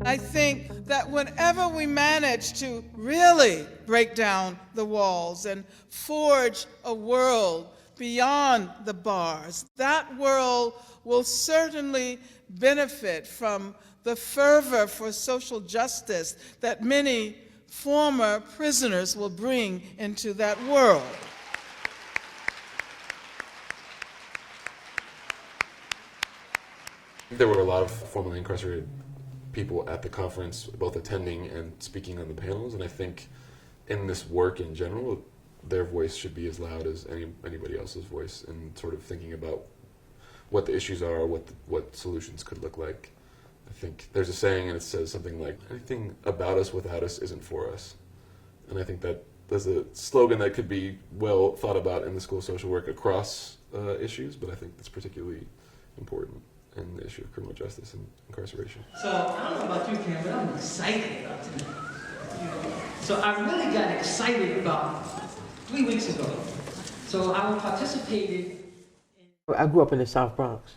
I think that whenever we manage to really break down the walls and forge a world beyond the bars, that world will certainly benefit from the fervor for social justice that many former prisoners will bring into that world. There were a lot of formerly incarcerated people at the conference, both attending and speaking on the panels, and I think in this work in general, their voice should be as loud as anybody else's voice, and sort of thinking about what the issues are, what solutions could look like. I think there's a saying, and it says something like, anything about us without us isn't for us. And I think that there's a slogan that could be well thought about in the School of Social Work across issues, but I think that's particularly important in the issue of criminal justice and incarceration. So I don't know about you, Cam, but I'm excited about tonight. So I really got excited about 3 weeks ago. So I participated. I grew up in the South Bronx.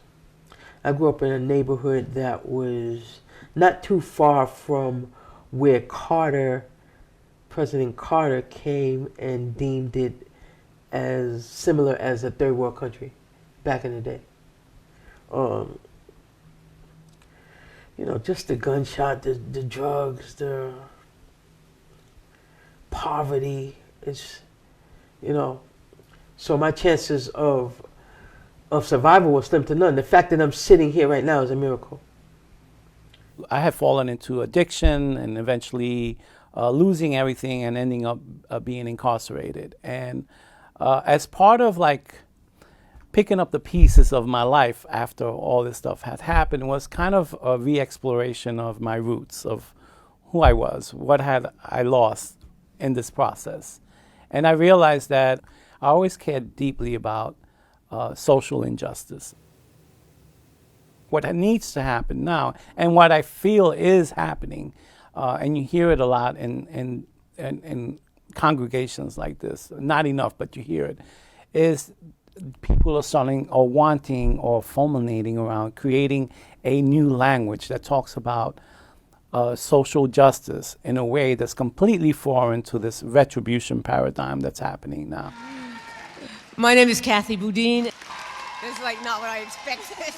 I grew up in a neighborhood that was not too far from where President Carter came and deemed it as similar as a third world country back in the day. You know, just the gunshot, the drugs, the poverty. It's, you know, so my chances of survival were slim to none. The fact that I'm sitting here right now is a miracle. I had fallen into addiction and eventually losing everything and ending up being incarcerated. And as part of like picking up the pieces of my life after all this stuff had happened was kind of a re-exploration of my roots, of who I was, what had I lost in this process. And I realized that I always cared deeply about social injustice. What needs to happen now, and what I feel is happening, and you hear it a lot in congregations like this, not enough, but you hear it, is people are starting or wanting or fulminating around creating a new language that talks about social justice in a way that's completely foreign to this retribution paradigm that's happening now. My name is Kathy Boudin. It's like not what I expected.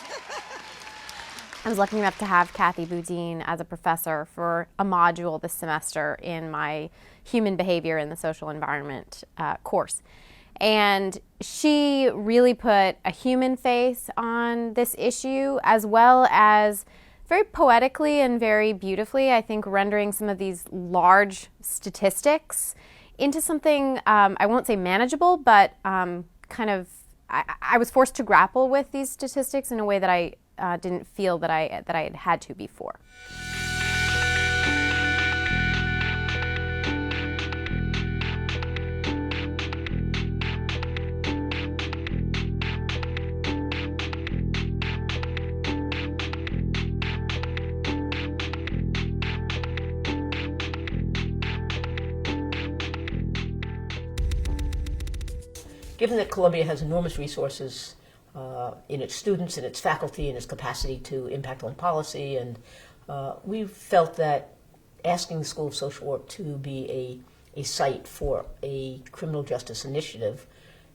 I was lucky enough to have Kathy Boudin as a professor for a module this semester in my Human Behavior in the Social Environment course. And she really put a human face on this issue, as well as very poetically and very beautifully, I think, rendering some of these large statistics into something, I won't say manageable, but kind of, I was forced to grapple with these statistics in a way that I didn't feel that I had had to before. Given that Columbia has enormous resources in its students, in its faculty, in its capacity to impact on policy, and we felt that asking the School of Social Work to be a site for a criminal justice initiative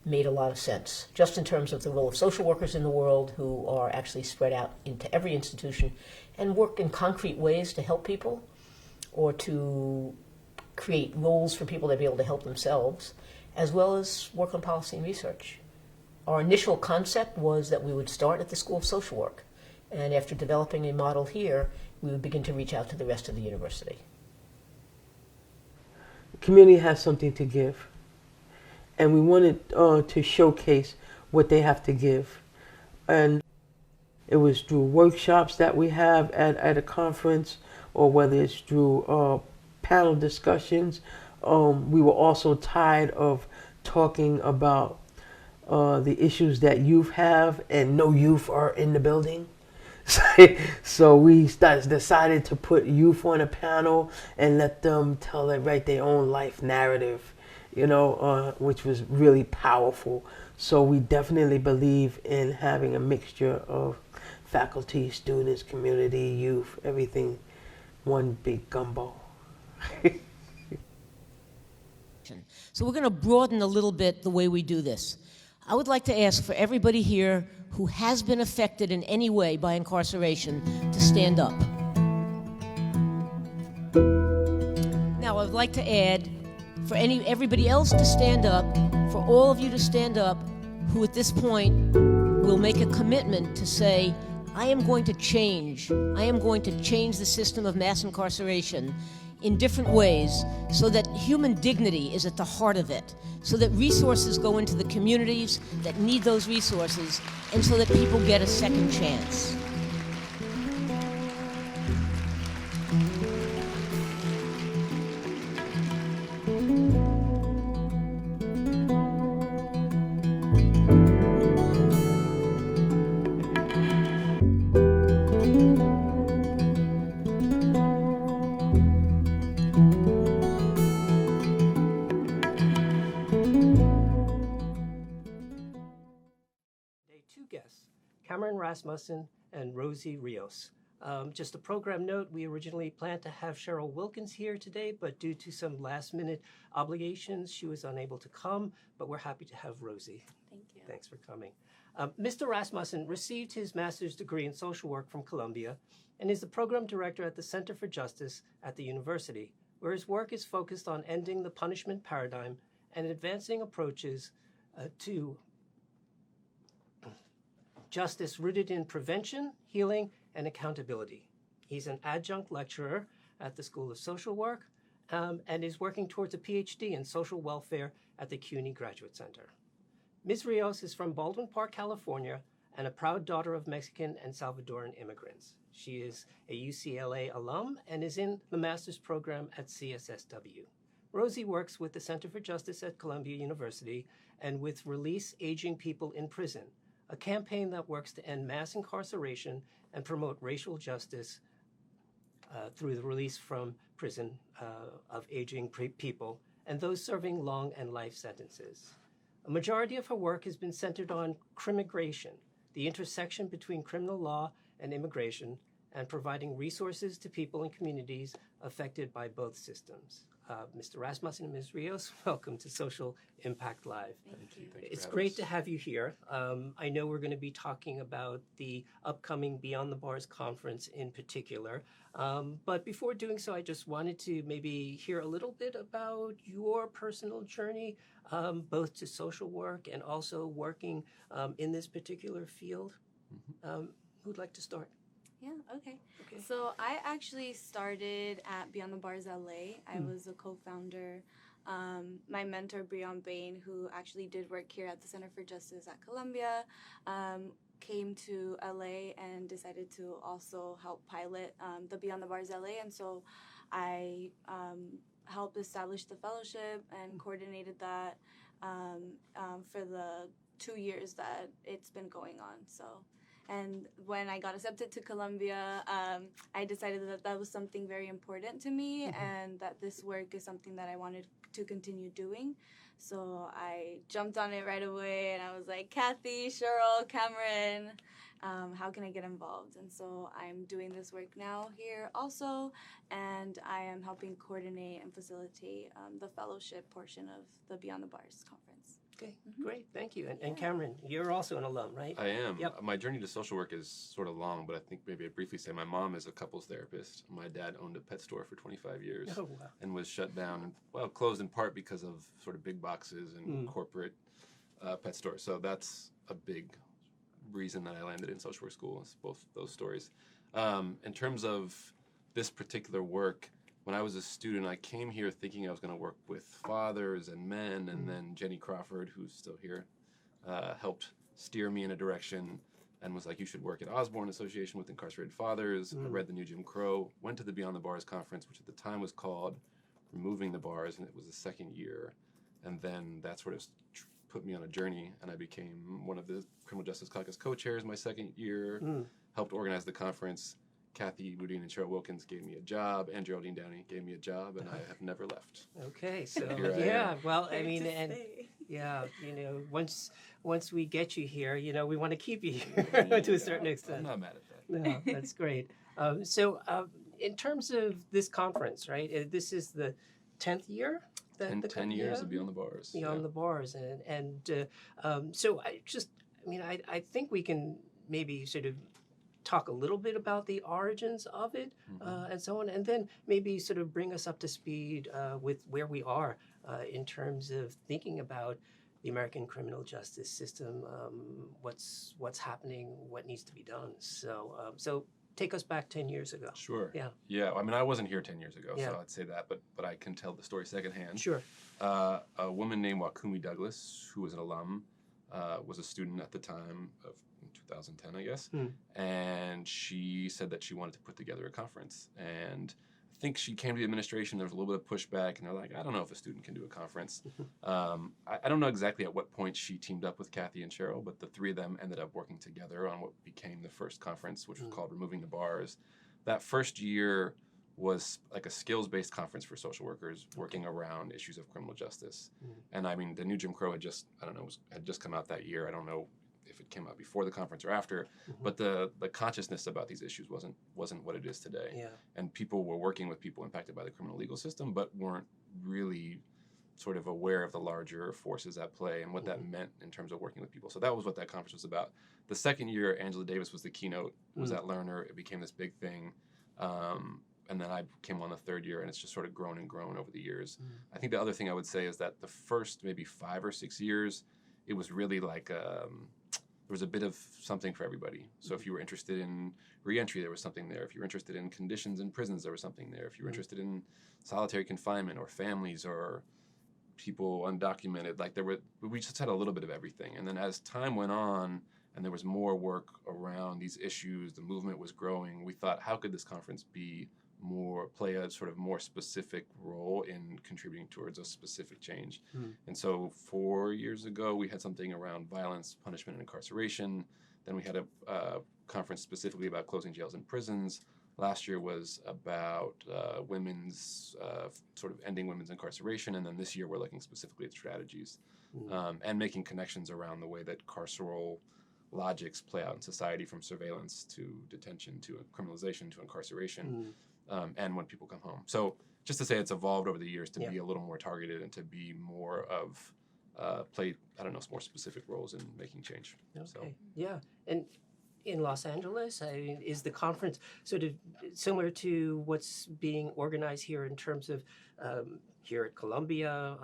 made a lot of sense, just in terms of the role of social workers in the world who are actually spread out into every institution and work in concrete ways to help people or to create roles for people to be able to help themselves, as well as work on policy and research. Our initial concept was that we would start at the School of Social Work, and after developing a model here, we would begin to reach out to the rest of the university. The community has something to give, and we wanted to showcase what they have to give. And it was through workshops that we have at a conference, or whether it's through panel discussions. We were also tired of talking about the issues that youth have and no youth are in the building. So we decided to put youth on a panel and let them write their own life narrative, which was really powerful. So we definitely believe in having a mixture of faculty, students, community, youth, everything, one big gumbo. So we're going to broaden a little bit the way we do this. I would like to ask for everybody here who has been affected in any way by incarceration to stand up. Now, I would like to add for everybody else to stand up, for all of you to stand up who at this point will make a commitment to say, I am going to change. I am going to change the system of mass incarceration in different ways so that human dignity is at the heart of it, so that resources go into the communities that need those resources, and so that people get a second chance. Two guests, Cameron Rasmussen and Rosie Rios. Just a program note, we originally planned to have Cheryl Wilkins here today, but due to some last-minute obligations, she was unable to come, but we're happy to have Rosie. Thank you. Thanks for coming. Mr. Rasmussen received his master's degree in social work from Columbia and is the program director at the Center for Justice at the university, where his work is focused on ending the punishment paradigm and advancing approaches to justice rooted in prevention, healing, and accountability. He's an adjunct lecturer at the School of Social Work and is working towards a PhD in social welfare at the CUNY Graduate Center. Ms. Rios is from Baldwin Park, California, and a proud daughter of Mexican and Salvadoran immigrants. She is a UCLA alum and is in the master's program at CSSW. Rosie works with the Center for Justice at Columbia University and with Release Aging People in Prison, a campaign that works to end mass incarceration and promote racial justice through the release from prison of aging people and those serving long and life sentences. A majority of her work has been centered on crimmigration, the intersection between criminal law and immigration, and providing resources to people and communities affected by both systems. Mr. Rasmussen and Ms. Rios, welcome to Social Impact Live. Thank you. It's great to have you here. I know we're going to be talking about the upcoming Beyond the Bars conference in particular. But before doing so, I just wanted to maybe hear a little bit about your personal journey, both to social work and also working in this particular field. Who'd like to start? Yeah, okay. So I actually started at Beyond the Bars LA. I was a co-founder. My mentor, Breon Bain, who actually did work here at the Center for Justice at Columbia, came to LA and decided to also help pilot the Beyond the Bars LA. And so I helped establish the fellowship and coordinated that for the 2 years that it's been going on. And when I got accepted to Columbia, I decided that that was something very important to me and that this work is something that I wanted to continue doing. So I jumped on it right away and I was like, Kathy, Cheryl, Cameron, how can I get involved? And so I'm doing this work now here also, and I am helping coordinate and facilitate the fellowship portion of the Beyond the Bars conference. Okay, great, thank you. And Cameron, you're also an alum, right? I am. Yep. My journey to social work is sort of long, but I think maybe I'd briefly say my mom is a couples therapist. My dad owned a pet store for 25 years Oh, wow. and was shut down, well, closed in part because of sort of big boxes and corporate pet stores. So that's a big reason that I landed in social work school, is both those stories. In terms of this particular work, when I was a student, I came here thinking I was going to work with fathers and men, and then Jenny Crawford, who's still here, helped steer me in a direction and was like, you should work at Osborne Association with Incarcerated Fathers. I read The New Jim Crow, went to the Beyond the Bars conference, which at the time was called Removing the Bars, and it was the second year. And then that sort of put me on a journey, and I became one of the Criminal Justice Caucus co-chairs my second year, helped organize the conference. Kathy Boudin and Cheryl Wilkins gave me a job, and Geraldine Downey gave me a job, and I have never left. Okay, so Here I yeah, am. well, I mean, and yeah, once we get you here, we want to keep you here to a certain extent. I'm not mad at that. No, that's great. So in terms of this conference, right? This is the 10th year. And 10 years of Beyond the Bars. Beyond the Bars, and so I think we can maybe sort of talk a little bit about the origins of it and so on, and then maybe sort of bring us up to speed with where we are in terms of thinking about the American criminal justice system, what's happening, what needs to be done. So take us back 10 years ago. Sure. Yeah. Yeah. I mean, I wasn't here 10 years ago, Yeah. so I'd say that, but I can tell the story secondhand. Sure. A woman named Wakumi Douglas, who was an alum, was a student at the time of 2010, I guess, and she said that she wanted to put together a conference. And I think she came to the administration. There was a little bit of pushback, and they're like, I don't know if a student can do a conference. I don't know exactly at what point she teamed up with Kathy and Cheryl, but the three of them ended up working together on what became the first conference, which was called Removing the Bars. That first year was like a skills-based conference for social workers working around issues of criminal justice. And I mean, the new Jim Crow had just come out that year. I don't know if it came out before the conference or after, but the consciousness about these issues wasn't what it is today. Yeah. And people were working with people impacted by the criminal legal system, but weren't really sort of aware of the larger forces at play and what that meant in terms of working with people. So that was what that conference was about. The second year, Angela Davis was the keynote. It was at Lerner. It became this big thing. And then I came on the third year, and it's just sort of grown and grown over the years. I think the other thing I would say is that the first maybe 5 or 6 years, it was really like there was a bit of something for everybody. So if you were interested in reentry, there was something there. If you were interested in conditions in prisons, there was something there. If you were interested in solitary confinement or families or people undocumented, we just had a little bit of everything. And then as time went on and there was more work around these issues, the movement was growing, we thought, how could this conference play a sort of more specific role in contributing towards a specific change? And so 4 years ago, we had something around violence, punishment, and incarceration. Then we had a conference specifically about closing jails and prisons. Last year was about women's, sort of ending women's incarceration. And then this year, we're looking specifically at strategies and making connections around the way that carceral logics play out in society, from surveillance to detention to criminalization to incarceration, and when people come home. So just to say, it's evolved over the years to be a little more targeted and to be more of play, more specific roles in making change. Okay. So. Yeah. And in Los Angeles, is the conference sort of similar to what's being organized here in terms of here at Columbia,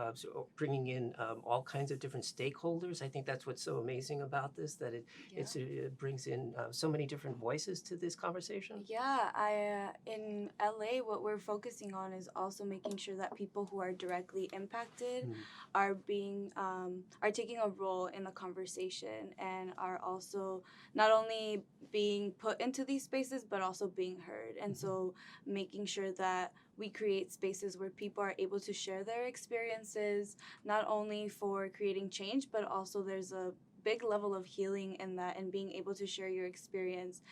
bringing in all kinds of different stakeholders? I think that's what's so amazing about this, that it brings in so many different voices to this conversation. Yeah, in LA, what we're focusing on is also making sure that people who are directly impacted are taking a role in the conversation and are also not only being put into these spaces, but also being heard. And so making sure that we create spaces where people are able to share their experiences, not only for creating change, but also there's a big level of healing in that, and being able to share your experience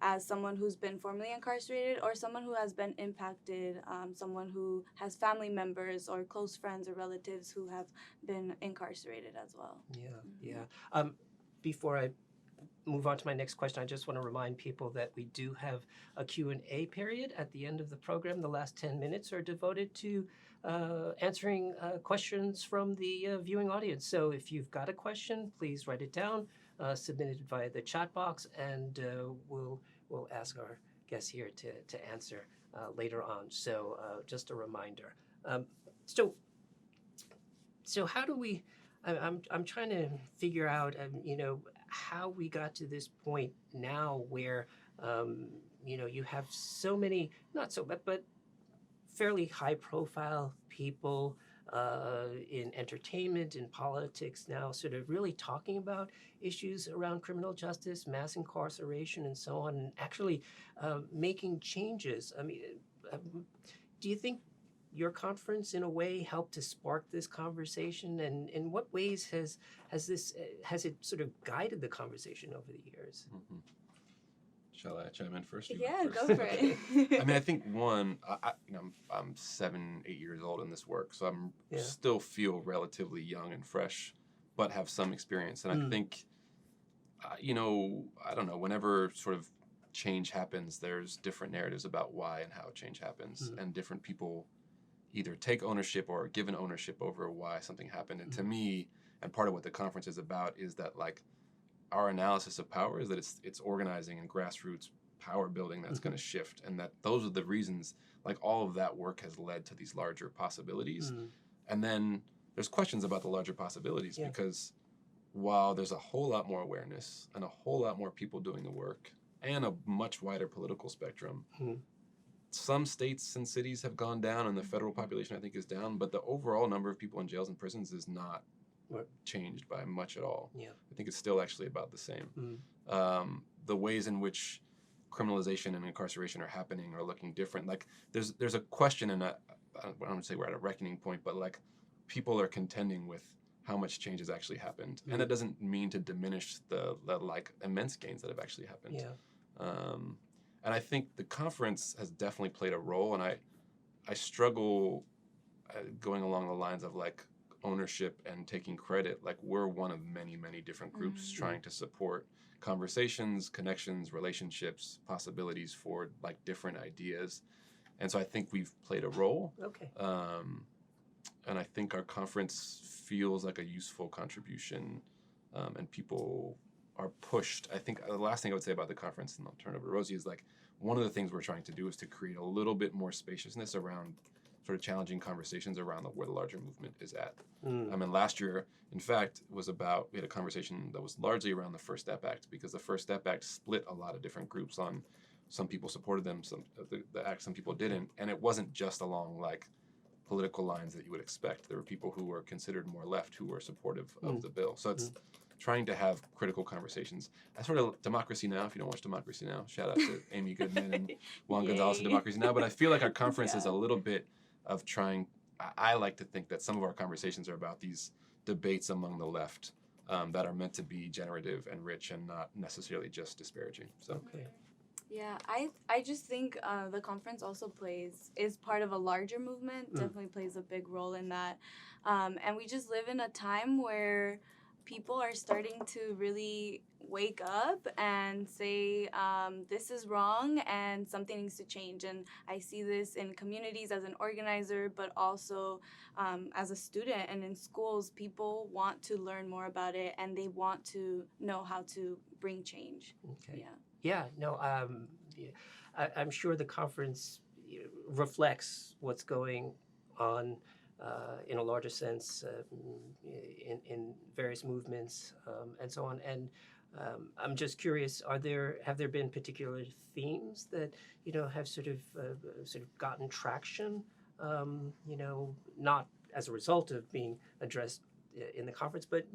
as someone who's been formerly incarcerated or someone who has been impacted, someone who has family members or close friends or relatives who have been incarcerated as well. Yeah. Before I move on to my next question, I just want to remind people that we do have a Q&A period at the end of the program. The last 10 minutes are devoted to answering questions from the viewing audience. So if you've got a question, please write it down, submit it via the chat box, and we'll ask our guests here to answer later on. So just a reminder. So how do we? I'm trying to figure out, how we got to this point now where, you have so many, but fairly high-profile people in entertainment, in politics now, sort of really talking about issues around criminal justice, mass incarceration, and so on, and actually making changes. I mean, do you think your conference in a way helped to spark this conversation, and in what ways has it sort of guided the conversation over the years? Mm-hmm. Shall I chime in first? Yeah, first? go for it. I mean, I think one, I'm 7-8 years old in this work, so I'm still feel relatively young and fresh, but have some experience. And I think, I don't know, whenever sort of change happens, there's different narratives about why and how change happens, and different people either take ownership or are given ownership over why something happened. And to me, and part of what the conference is about, is that like our analysis of power is that it's organizing and grassroots power building that's going to shift, and that those are the reasons, like all of that work has led to these larger possibilities. And then there's questions about the larger possibilities, because while there's a whole lot more awareness and a whole lot more people doing the work and a much wider political spectrum, some states and cities have gone down and the federal population, I think, is down, but the overall number of people in jails and prisons is not changed by much at all. I think it's still actually about the same. The ways in which criminalization and incarceration are happening are looking different. Like there's a question, and I don't want to say we're at a reckoning point, but like people are contending with how much change has actually happened, and that doesn't mean to diminish the like immense gains that have actually happened. And I think the conference has definitely played a role, and I struggle going along the lines of like ownership and taking credit. Like we're one of many, many different groups trying to support conversations, connections, relationships, possibilities for like different ideas. And so I think we've played a role. And I think our conference feels like a useful contribution, and people are pushed. I think the last thing I would say about the conference, and I'll turn it over to Rosie, is like one of the things we're trying to do is to create a little bit more spaciousness around sort of challenging conversations around where the larger movement is at. I mean, last year, in fact, we had a conversation that was largely around the First Step Act, because the First Step Act split a lot of different groups on, some people supported them, the act, some people didn't, and it wasn't just along like political lines that you would expect. There were people who were considered more left who were supportive of the bill. So it's trying to have critical conversations. I sort of Democracy Now! If you don't watch Democracy Now!, shout out to Amy Goodman and Juan Gonzalez and Democracy Now! But I feel like our conference is a little bit of trying. I like to think that some of our conversations are about these debates among the left that are meant to be generative and rich and not necessarily just disparaging. So. Yeah, I just think the conference also is part of a larger movement, definitely plays a big role in that. And we just live in a time where people are starting to really wake up and say, this is wrong and something needs to change. And I see this in communities as an organizer, but also as a student and in schools. People want to learn more about it, and they want to know how to bring change. I'm sure the conference reflects what's going on in a larger sense in various movements and so on. And I'm just curious: have there been particular themes that have sort of gotten traction? Not as a result of being addressed in the conference, but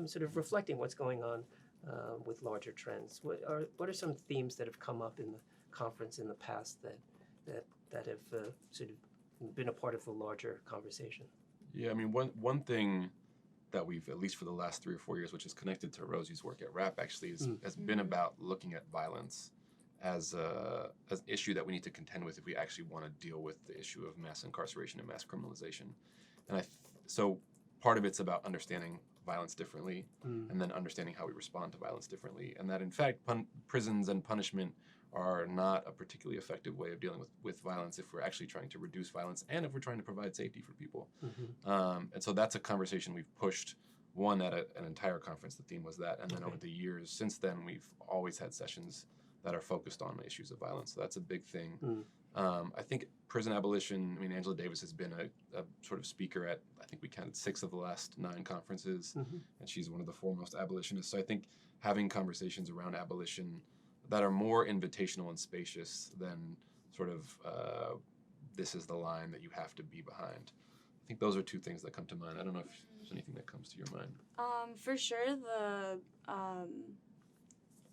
sort of reflecting what's going on with larger trends. What are some themes that have come up in the conference in the past that have sort of been a part of the larger conversation? Yeah, I mean, one thing that we've, at least for the last 3 or 4 years, which is connected to Rosie's work at RAP, actually, has been about looking at violence as an issue that we need to contend with if we actually want to deal with the issue of mass incarceration and mass criminalization. And so part of it's about understanding violence differently, and then understanding how we respond to violence differently, and that in fact prisons and punishment are not a particularly effective way of dealing with violence if we're actually trying to reduce violence and if we're trying to provide safety for people. And so that's a conversation we've pushed, one at an entire conference, the theme was that, and then over the years since then we've always had sessions that are focused on issues of violence. So that's a big thing. I think prison abolition, I mean, Angela Davis has been a sort of speaker at, I think we counted 6 of the last 9 conferences, and she's one of the foremost abolitionists. So I think having conversations around abolition that are more invitational and spacious than sort of, this is the line that you have to be behind. I think those are 2 things that come to mind. I don't know if there's anything that comes to your mind. For sure,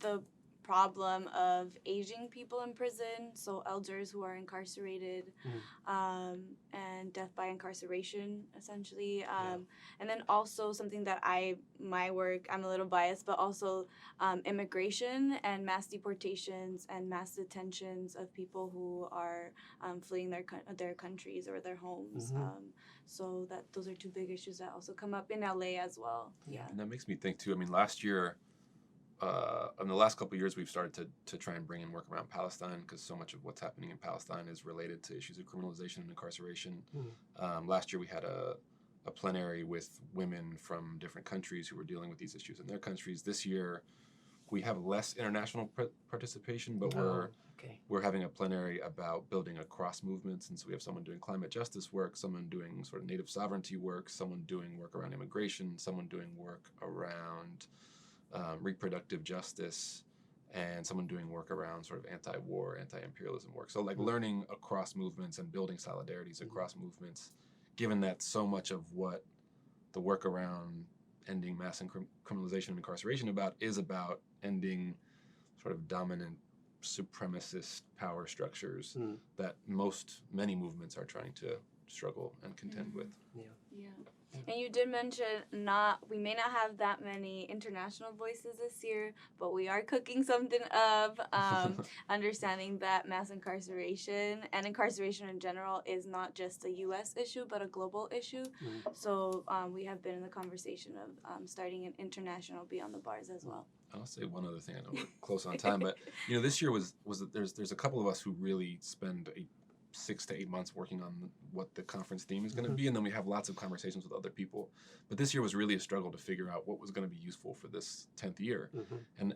the problem of aging people in prison, so elders who are incarcerated, and death by incarceration, essentially. And then also something that my work, I'm a little biased, but also immigration and mass deportations and mass detentions of people who are fleeing their countries or their homes. So those are two big issues that also come up in LA as well. Yeah. And that makes me think too. I mean, last year, in the last couple of years, we've started to try and bring in work around Palestine, because so much of what's happening in Palestine is related to issues of criminalization and incarceration. Last year, we had a plenary with women from different countries who were dealing with these issues in their countries. This year, we have less international participation, but we're having a plenary about building across movements. And so we have someone doing climate justice work, someone doing sort of native sovereignty work, someone doing work around immigration, someone doing work around reproductive justice, and someone doing work around sort of anti-war, anti-imperialism work. So like learning across movements and building solidarities across movements, given that so much of what the work around ending mass criminalization and incarceration is about ending sort of dominant supremacist power structures that many movements are trying to struggle and contend with. Yeah. And you did mention we may not have that many international voices this year, but we are cooking something up, understanding that mass incarceration and incarceration in general is not just a U.S. issue, but a global issue. So we have been in the conversation of starting an international Beyond the Bars as well. I'll say one other thing. I know we're close on time, but this year was there's a couple of us who really spend 6 to 8 months working on what the conference theme is going to be, and then we have lots of conversations with other people. But this year was really a struggle to figure out what was going to be useful for this 10th year. And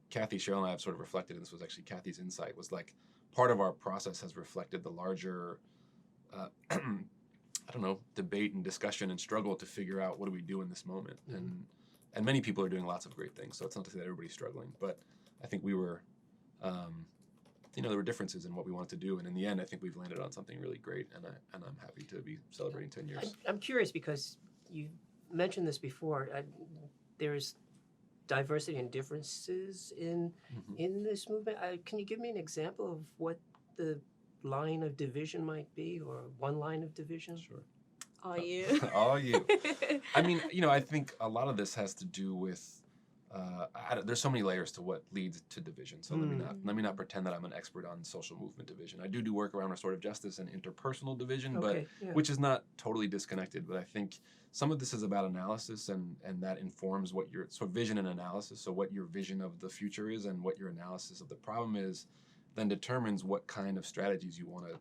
Kathy, Cheryl, and I have sort of reflected, and this was actually Kathy's insight, was like part of our process has reflected the larger, debate and discussion and struggle to figure out what do we do in this moment. And many people are doing lots of great things, so it's not to say that everybody's struggling, but I think we were, there were differences in what we wanted to do, and in the end, I think we've landed on something really great, and I'm happy to be celebrating 10 years. I'm curious because you mentioned this before. There's diversity and differences in this movement. Can you give me an example of what the line of division might be, or one line of division? Sure. All you. All you. I mean, I think a lot of this has to do with there's so many layers to what leads to division. So let me not pretend that I'm an expert on social movement division. I do work around restorative justice and interpersonal division, which is not totally disconnected. But I think some of this is about analysis, and that informs what your vision and analysis. So what your vision of the future is and what your analysis of the problem is, then determines what kind of strategies you want to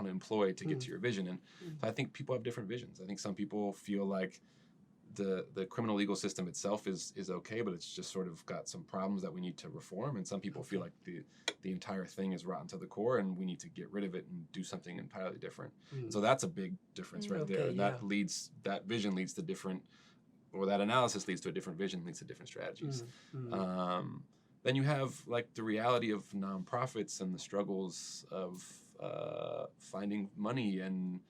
employ to get to your vision. And so I think people have different visions. I think some people feel like the criminal legal system itself is okay, but it's just sort of got some problems that we need to reform. And some people feel like the entire thing is rotten to the core, and we need to get rid of it and do something entirely different. So that's a big difference right there. And that vision leads to different, or that analysis leads to a different vision, leads to different strategies. Then you have like the reality of nonprofits and the struggles of finding money, and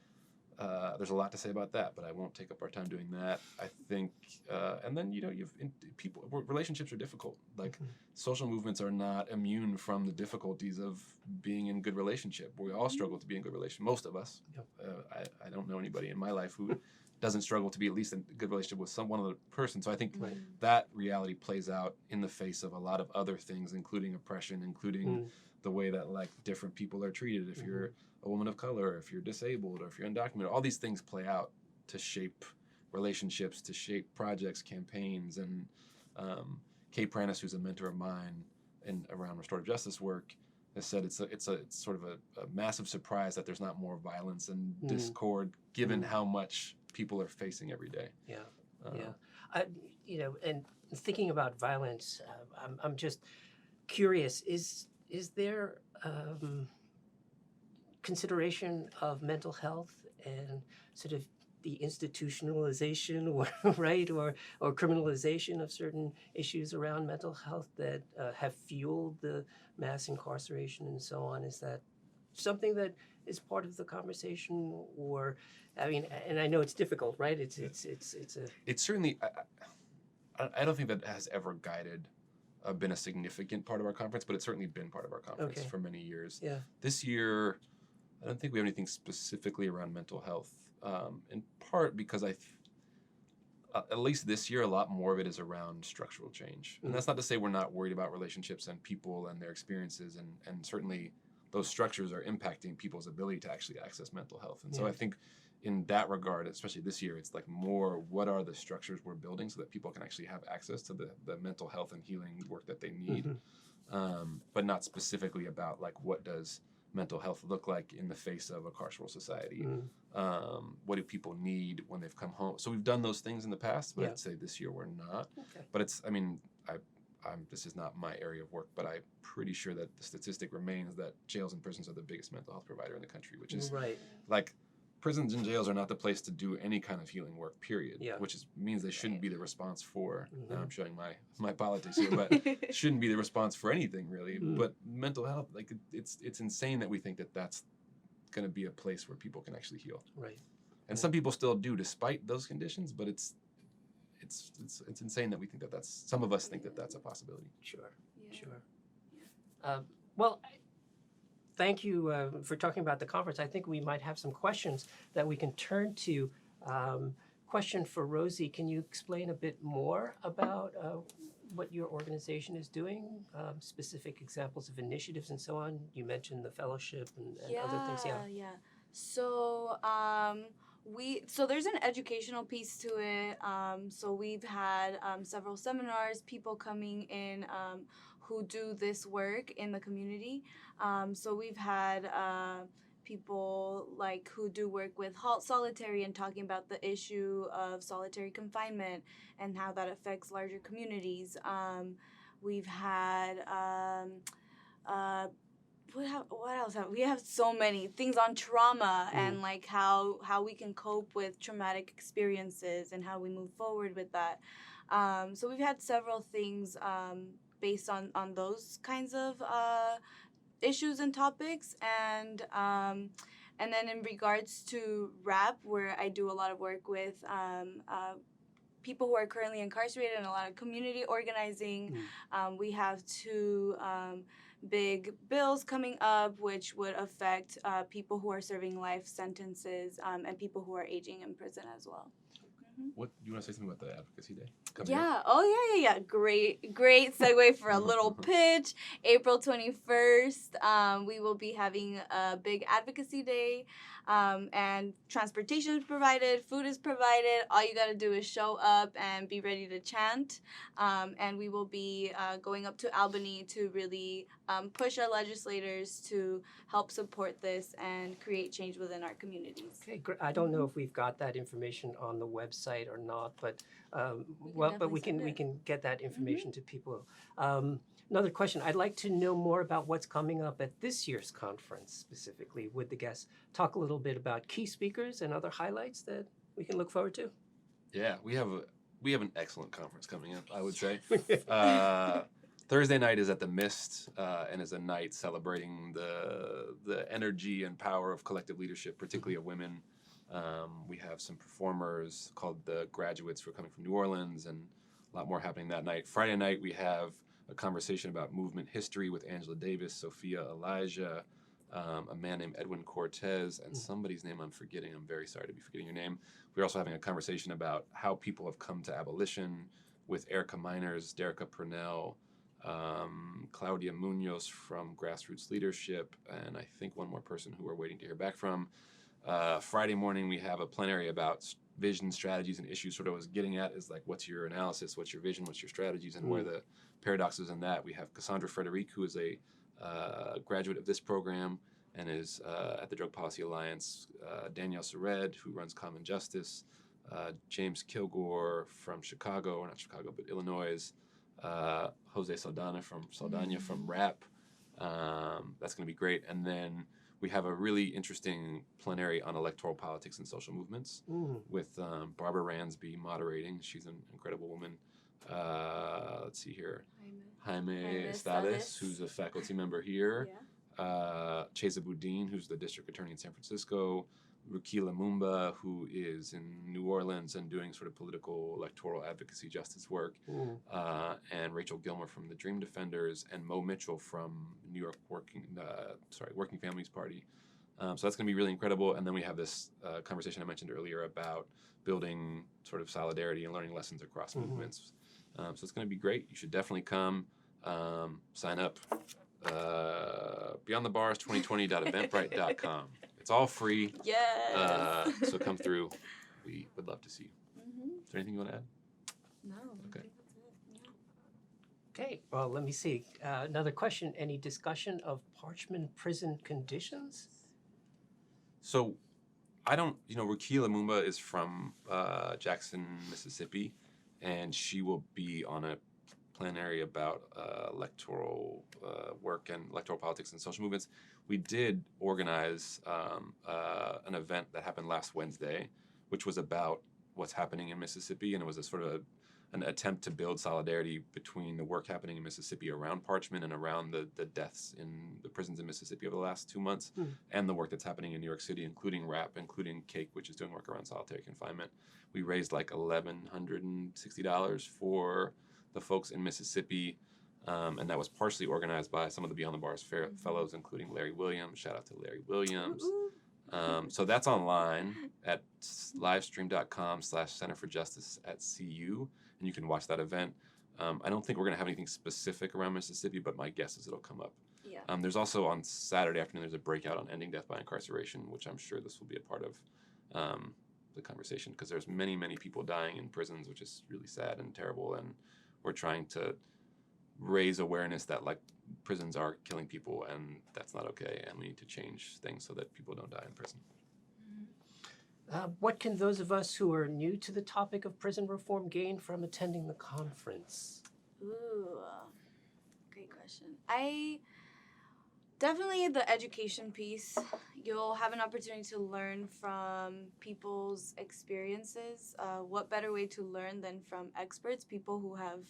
there's a lot to say about that, but I won't take up our time doing that. I think, and then relationships are difficult. Like social movements are not immune from the difficulties of being in good relationship. We all struggle to be in good relationship. Most of us. I don't know anybody in my life who doesn't struggle to be at least in a good relationship with one other person. So I think that reality plays out in the face of a lot of other things, including oppression, including the way that like different people are treated. If you're a woman of color, if you're disabled, or if you're undocumented, all these things play out to shape relationships, to shape projects, campaigns. And Kay Pranis, who's a mentor of mine around restorative justice work, has said it's sort of a massive surprise that there's not more violence and discord, given how much people are facing every day. And thinking about violence, I'm just curious: is there consideration of mental health and sort of the institutionalization, or criminalization of certain issues around mental health that have fueled the mass incarceration and so on? Is that something that is part of the conversation, or, I mean, and I know it's difficult, right? It's certainly. I don't think that has ever guided been a significant part of our conference, but it's certainly been part of our conference Okay. for many years. Yeah. This year, I don't think we have anything specifically around mental health, in part because at least this year, a lot more of it is around structural change. And that's not to say we're not worried about relationships and people and their experiences, and certainly those structures are impacting people's ability to actually access mental health. And so I think in that regard, especially this year, it's like more what are the structures we're building so that people can actually have access to the mental health and healing work that they need, but not specifically about like what does mental health look like in the face of a carceral society. What do people need when they've come home? So we've done those things in the past, but I'd say this year we're not. Okay. But it's, I mean, this is not my area of work, but I'm pretty sure that the statistic remains that jails and prisons are the biggest mental health provider in the country, which is Right. like prisons and jails are not the place to do any kind of healing work, period. Yeah. Which means they shouldn't be the response for, now I'm showing my politics here, but shouldn't be the response for anything really. But mental health, like it's insane that we think that that's going to be a place where people can actually heal. Right. And some people still do despite those conditions, but it's insane that we think that some of us think that that's a possibility. Sure. Well, thank you for talking about the conference. I think we might have some questions that we can turn to. Question for Rosie: can you explain a bit more about what your organization is doing? Specific examples of initiatives and so on. You mentioned the fellowship and other things. Yeah. So so there's an educational piece to it. So we've had several seminars, people coming in who do this work in the community. So we've had people like who do work with Halt Solitary and talking about the issue of solitary confinement and how that affects larger communities. We've had what else we have so many things on trauma and like how we can cope with traumatic experiences and how we move forward with that. So we've had several things based on those kinds of issues and topics, and then in regards to RAP, where I do a lot of work with people who are currently incarcerated and a lot of community organizing. We have two big bills coming up which would affect people who are serving life sentences and people who are aging in prison as well. What do you want to say something about the Advocacy Day? Yeah. Oh, yeah. Great segue for a little pitch. April 21st, we will be having a big Advocacy Day, and transportation is provided, food is provided. All you got to do is show up and be ready to chant. And we will be going up to Albany to really push our legislators to help support this and create change within our communities. Okay, great. I don't know if we've got that information on the website or not, but we can get that information to people. Another question: I'd like to know more about what's coming up at this year's conference specifically. Would the guests talk a little bit about key speakers and other highlights that we can look forward to? Yeah, we have an excellent conference coming up, I would say. Thursday night is at the Mist, and is a night celebrating the energy and power of collective leadership, particularly of women. We have some performers called the Graduates who are coming from New Orleans, and a lot more happening that night. Friday night we have a conversation about movement history with Angela Davis, Sophia Elijah, a man named Edwin Cortez, and somebody's name I'm forgetting. I'm very sorry to be forgetting your name. We're also having a conversation about how people have come to abolition with Erica Miners, Derica Purnell, Claudia Munoz from Grassroots Leadership, and I think one more person who we're waiting to hear back from. Friday morning we have a plenary about vision, strategies, and issues. Sort of what I was getting at is like, what's your analysis, what's your vision, what's your strategies, and where the paradoxes in that. We have Cassandra Frederic, who is a graduate of this program and is at the Drug Policy Alliance, Danielle Sered, who runs Common Justice, James Kilgore from Chicago, or not Chicago, but Illinois, Jose Saldana from RAP. That's going to be great. And then we have a really interesting plenary on electoral politics and social movements with Barbara Ransby moderating. She's an incredible woman. Let's see here. Jaime Estades, who's a faculty member here. Chesa Boudin, who's the district attorney in San Francisco. Ruki Lumumba, who is in New Orleans and doing sort of political electoral advocacy justice work, and Rachel Gilmer from the Dream Defenders, and Mo Mitchell from New York Working Families Party. So that's going to be really incredible. And then we have this conversation I mentioned earlier about building sort of solidarity and learning lessons across movements. So it's going to be great. You should definitely come, sign up. BeyondTheBars2020.eventbrite.com. It's all free. Yes. So come through. We would love to see you. Is there anything you want to add? No. Okay. I think that's it. Yeah. Okay, well, let me see. Another question. Any discussion of Parchman prison conditions? So I don't, Ruki Lumumba is from Jackson, Mississippi, and she will be on a plenary about electoral work and electoral politics and social movements. We did organize an event that happened last Wednesday, which was about what's happening in Mississippi, and it was a sort of an attempt to build solidarity between the work happening in Mississippi around Parchman and around the deaths in the prisons in Mississippi over the last 2 months, and the work that's happening in New York City, including RAP, including CAKE, which is doing work around solitary confinement. We raised like $1,160 for the folks in Mississippi, and that was partially organized by some of the Beyond the Bars fellows, including Larry Williams. Shout out to Larry Williams. So that's online at livestream.com/Center for Justice at CU, and you can watch that event. I don't think we're going to have anything specific around Mississippi, but my guess is it'll come up. Yeah. There's also on Saturday afternoon, there's a breakout on ending death by incarceration, which I'm sure this will be a part of the conversation, because there's many, many people dying in prisons, which is really sad and terrible, and we're trying to raise awareness that like prisons are killing people and that's not okay, and we need to change things so that people don't die in prison. What can those of us who are new to the topic of prison reform gain from attending the conference? Ooh, great question. Definitely the education piece. You'll have an opportunity to learn from people's experiences. What better way to learn than from experts, people who have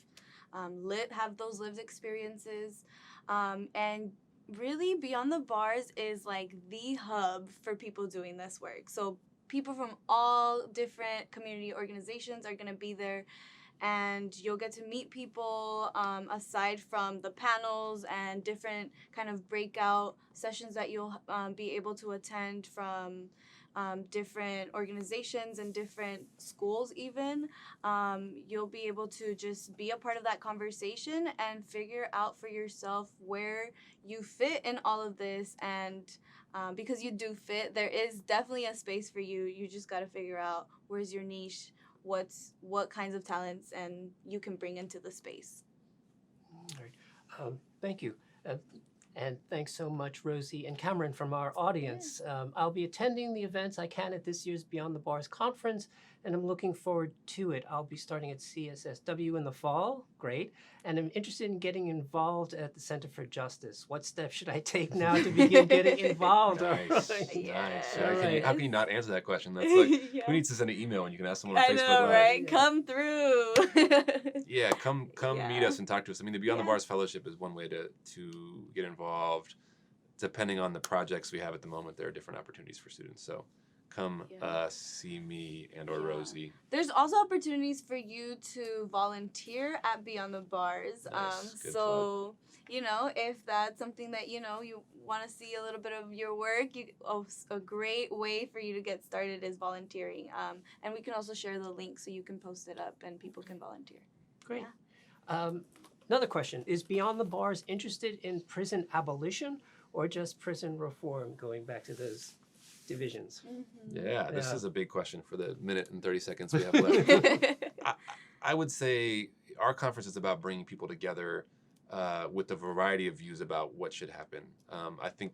those lived experiences. And really, Beyond the Bars is like the hub for people doing this work. So people from all different community organizations are going to be there, and you'll get to meet people aside from the panels and different kind of breakout sessions that you'll be able to attend from different organizations and different schools even. You'll be able to just be a part of that conversation and figure out for yourself where you fit in all of this, and because you do fit, there is definitely a space for you. You just got to figure out where's your niche, what kinds of talents and you can bring into the space. All right. Thank you. And thanks so much, Rosie and Cameron, from our audience. I'll be attending the events I can at this year's Beyond the Bars conference, and I'm looking forward to it. I'll be starting at CSSW in the fall. Great. And I'm interested in getting involved at the Center for Justice. What steps should I take now to begin getting involved? Nice. Yes. Nice. How can you not answer that question? That's like, who needs to send an email and you can ask someone on I Facebook know, Live? right? Come through. Yeah, come meet us and talk to us. I mean, the Beyond the Bars Fellowship is one way to get involved. Depending on the projects we have at the moment, there are different opportunities for students. So come see me and or Rosie. There's also opportunities for you to volunteer at Beyond the Bars. Nice. Good So, if that's something that, you want to see a little bit of your work, a great way for you to get started is volunteering. And we can also share the link so you can post it up and people can volunteer. Great. Another question. Is Beyond the Bars interested in prison abolition or just prison reform, going back to those divisions? Yeah, this is a big question for the minute and 30 seconds we have left. I would say our conference is about bringing people together with a variety of views about what should happen. I think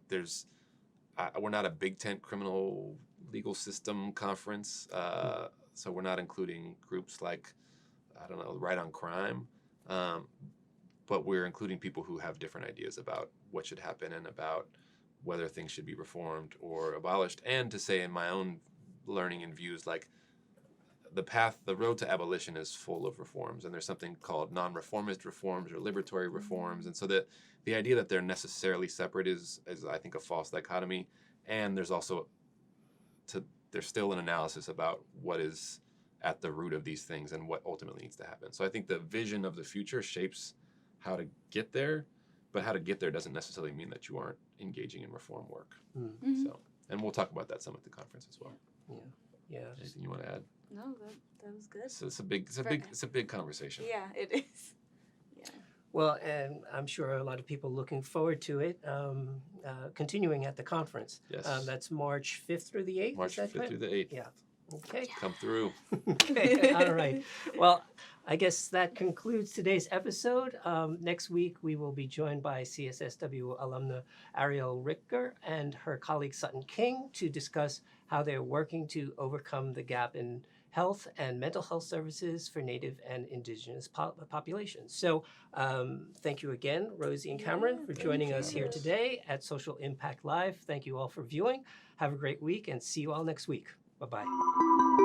we're not a big tent criminal legal system conference, so we're not including groups like, Right on Crime, but we're including people who have different ideas about what should happen and about whether things should be reformed or abolished. And to say in my own learning and views, like the road to abolition is full of reforms, and there's something called non-reformist reforms or liberatory reforms. And so the idea that they're necessarily separate is I think a false dichotomy. And there's also, to there's still an analysis about what is at the root of these things and what ultimately needs to happen. So I think the vision of the future shapes how to get there, but how to get there doesn't necessarily mean that you aren't engaging in reform work. So, and we'll talk about that some at the conference as well. Yeah. Anything you want to add? No, that was good. So it's a big conversation. Yeah, it is. Yeah. Well, and I'm sure a lot of people looking forward to it. Continuing at the conference. Yes. That's March 5th through the 8th. March is that 5th right? through the 8th. Yeah. Okay. Come through. Okay. All right. Well, I guess that concludes today's episode. Next week, we will be joined by CSSW alumna Ariel Ricker and her colleague Sutton King to discuss how they're working to overcome the gap in health and mental health services for Native and Indigenous populations. So thank you again, Rosie and Cameron, for joining us here today at Social Impact Live. Thank you all for viewing. Have a great week and see you all next week. Bye-bye.